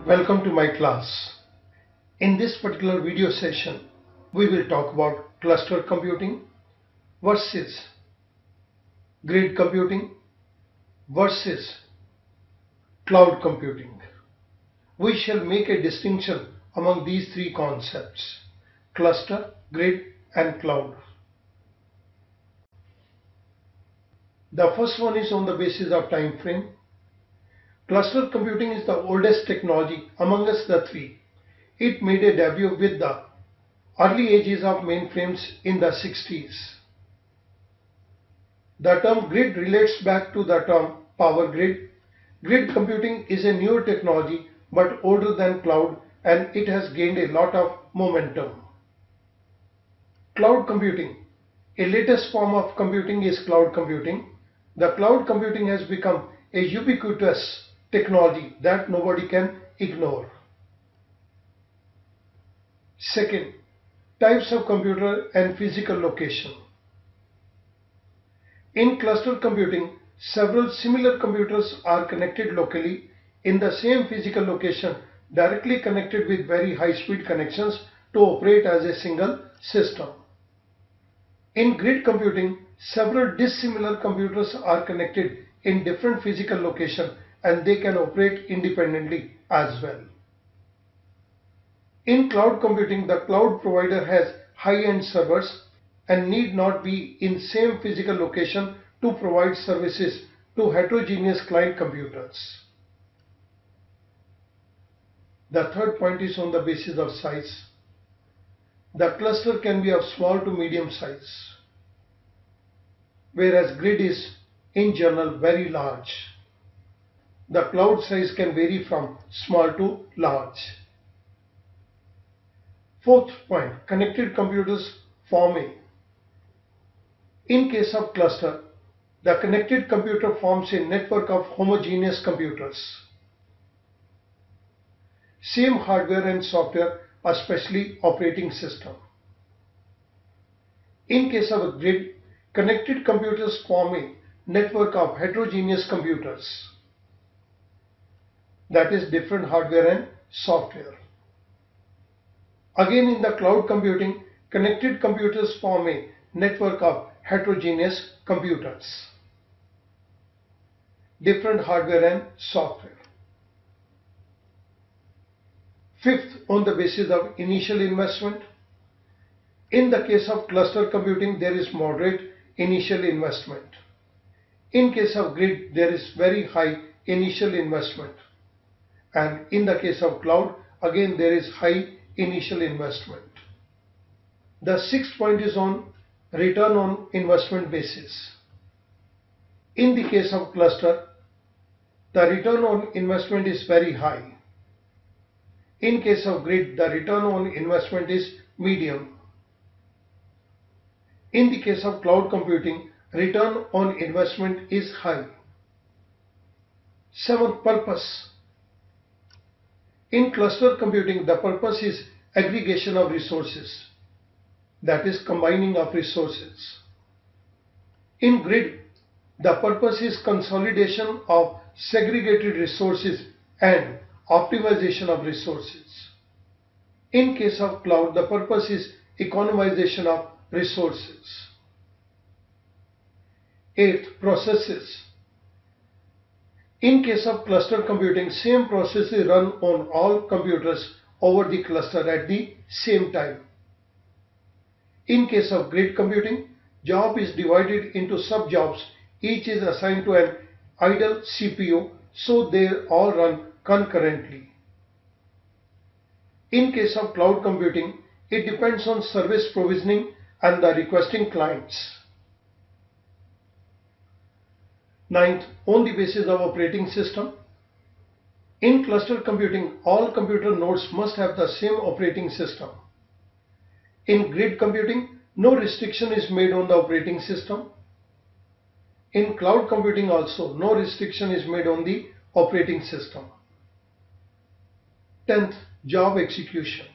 Welcome to my class. In this particular video session, we will talk about cluster computing versus grid computing versus cloud computing. We shall make a distinction among these three concepts: cluster, grid and cloud. The first one is on the basis of time frame. Cluster computing is the oldest technology amongst the three. It made a debut with the early ages of mainframes in the 60s. The term grid relates back to the term power grid. Grid computing is a newer technology but older than cloud, and it has gained a lot of momentum. Cloud computing. A latest form of computing is cloud computing. The cloud computing has become a ubiquitous technology that nobody can ignore. Second, types of computer and physical location. In cluster computing, several similar computers are connected locally in the same physical location, directly connected with very high-speed connections to operate as a single system. In grid computing, several dissimilar computers are connected in different physical locations and they can operate independently as well. In cloud computing, the cloud provider has high-end servers and need not be in same physical location to provide services to heterogeneous client computers. The third point is on the basis of size. The cluster can be of small to medium size, whereas grid is in general very large. The cloud size can vary from small to large. Fourth point, connected computers forming. In case of cluster, the connected computer forms a network of homogeneous computers. Same hardware and software, especially operating system. In case of a grid, connected computers form a network of heterogeneous computers. That is different hardware and software. Again, in the cloud computing, connected computers form a network of heterogeneous computers. Different hardware and software. Fifth, on the basis of initial investment. In the case of cluster computing, there is moderate initial investment. In case of grid, there is very high initial investment. And in the case of cloud, again there is high initial investment. The sixth point is on return on investment basis. In the case of cluster, the return on investment is very high. In case of grid, the return on investment is medium. In the case of cloud computing, return on investment is high. Seventh, purpose. In cluster computing, the purpose is aggregation of resources, that is combining of resources. In grid, the purpose is consolidation of segregated resources and optimization of resources. In case of cloud, the purpose is economization of resources. Eighth, processes. In case of cluster computing, same process is run on all computers over the cluster at the same time. In case of grid computing, job is divided into sub-jobs. Each is assigned to an idle CPU, so they all run concurrently. In case of cloud computing, it depends on service provisioning and the requesting clients. Ninth, on the basis of operating system. In cluster computing, all computer nodes must have the same operating system. In grid computing, no restriction is made on the operating system. In cloud computing also, no restriction is made on the operating system. 10th, job execution.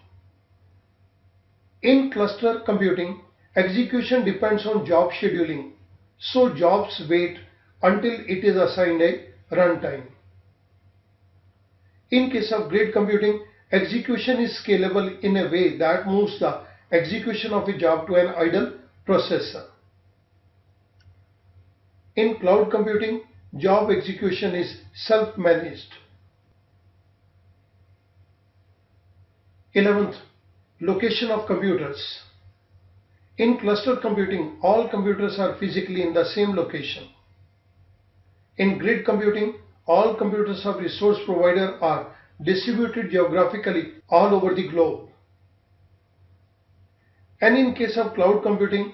In cluster computing, execution depends on job scheduling, so jobs wait until it is assigned a runtime. In case of grid computing, execution is scalable in a way that moves the execution of a job to an idle processor. In cloud computing, job execution is self-managed. 11th, location of computers. In cluster computing, all computers are physically in the same location. In grid computing, all computers of resource provider are distributed geographically all over the globe. And in case of cloud computing,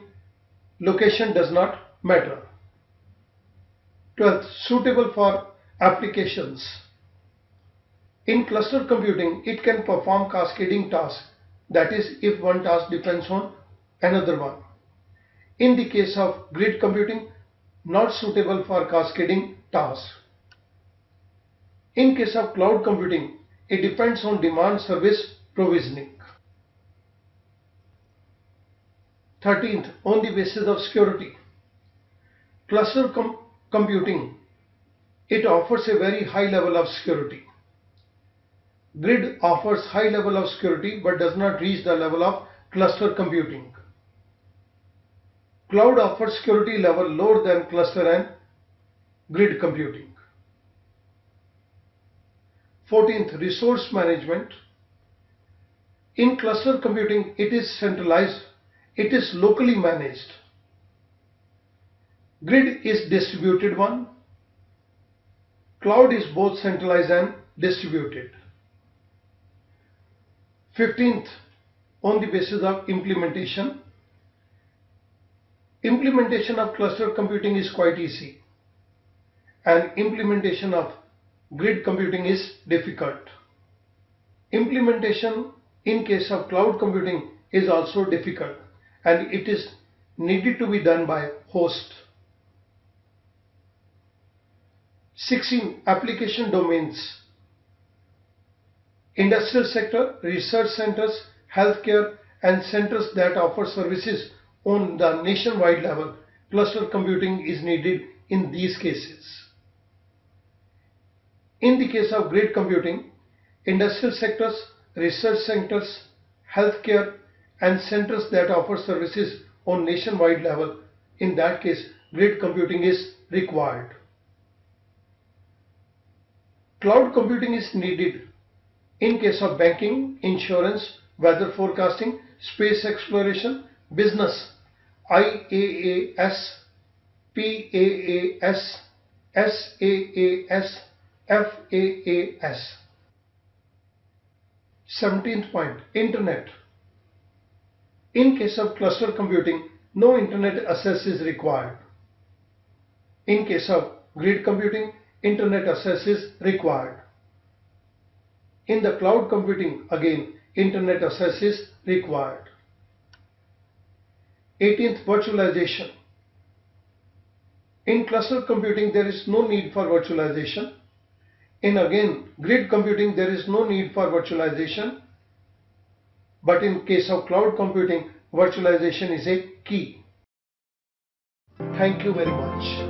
location does not matter. 12th, suitable for applications. In cluster computing, it can perform cascading tasks, that is, if one task depends on another one. In the case of grid computing, not suitable for cascading tasks. In case of cloud computing, it depends on demand service provisioning. 13th, on the basis of security. Cluster computing, it offers a very high level of security. Grid offers high level of security but does not reach the level of cluster computing. Cloud offers security level lower than cluster and grid computing. 14th, resource management. In cluster computing, it is centralized, it is locally managed. Grid is distributed one. Cloud is both centralized and distributed. 15th, on the basis of implementation. Implementation of cluster computing is quite easy, and implementation of grid computing is difficult. Implementation in case of cloud computing is also difficult, and it is needed to be done by host. 16. Application domains. Industrial sector, research centers, healthcare, and centers that offer services on the nationwide level. Cluster computing is needed in these cases. In the case of grid computing, industrial sectors, research centers, healthcare, and centers that offer services on nationwide level, in that case, grid computing is required. Cloud computing is needed in case of banking, insurance, weather forecasting, space exploration, business, IaaS, PaaS, SaaS, FaaS. 17th point, Internet. In case of cluster computing, no internet access is required. In case of grid computing, internet access is required. In the cloud computing, again, internet access is required. 18th, virtualization. In cluster computing, there is no need for virtualization. In again, grid computing, there is no need for virtualization. But in case of cloud computing, virtualization is a key. Thank you very much.